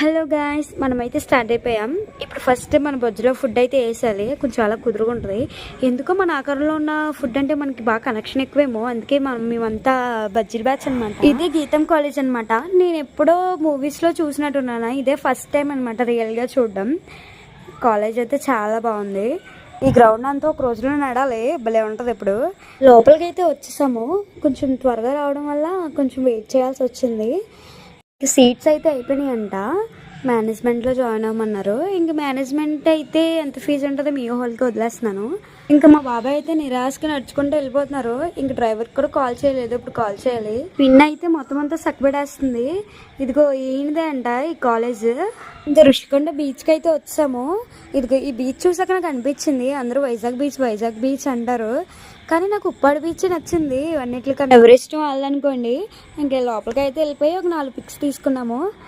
Hello guys, మనమైతే start అయిపోయాం. ఇప్పుడు ఫస్ట్ మన బొజ్జులో ఫుడ్ అయితే వేసాలి. కొంచెం అలా కుదురుగా ఉంటుంది. ఎందుకో మన ఆకారంలో ఉన్న ఫుడ్ అంటే మనకి బాగా కనెక్షన్ ఎక్కువేమో, అందుకే మేమంతా బజ్జీల బ్యాచ్ అనమాట. ఇదే గీతం కాలేజ్ అనమాట. నేను ఎప్పుడో మూవీస్లో చూసినట్టున్నాను, ఇదే ఫస్ట్ టైం అనమాట రియల్గా చూడడం. కాలేజ్ అయితే చాలా బాగుంది. ఈ గ్రౌండ్ అంతా ఒక రోజులో నడాలి, భలే ఉంటుంది. ఇప్పుడు లోపలికి అయితే వచ్చేసాము. కొంచెం త్వరగా రావడం వల్ల కొంచెం వెయిట్ చేయాల్సి వచ్చింది. సీట్స్ అయితే అయిపోయినాయి అంట. మేనేజ్మెంట్లో జాయిన్ అవ్వమన్నారు. ఇంకా మేనేజ్మెంట్ అయితే ఎంత ఫీజు ఉంటుందో మీ హాల్కి వదిలేస్తున్నాను. ఇంకా మా బాబాయ్ అయితే నిరాశగా నడుచుకుంటూ వెళ్ళిపోతున్నారు. ఇంకా డ్రైవర్కి కూడా కాల్ చేయలేదు, ఇప్పుడు కాల్ చేయాలి. పిన్ అయితే మొత్తం అంతా సక్కబెడేస్తుంది. ఇదిగో ఈయనదే అంట ఈ కాలేజ్. ఇంకా ఋషికొండ బీచ్కి అయితే వచ్చాము. ఇదిగో ఈ బీచ్ చూసాక నాకు అనిపించింది, అందరూ వైజాగ్ బీచ్ అంటారు, కానీ నాకు ఉప్పాడు బీచ్ నచ్చింది అన్నిటికన్నా. ఎవరెస్ట్ వాళ్ళనుకోండి. ఇంకా లోపలికి అయితే వెళ్ళిపోయి ఒక 4 పిక్స్ తీసుకున్నాము.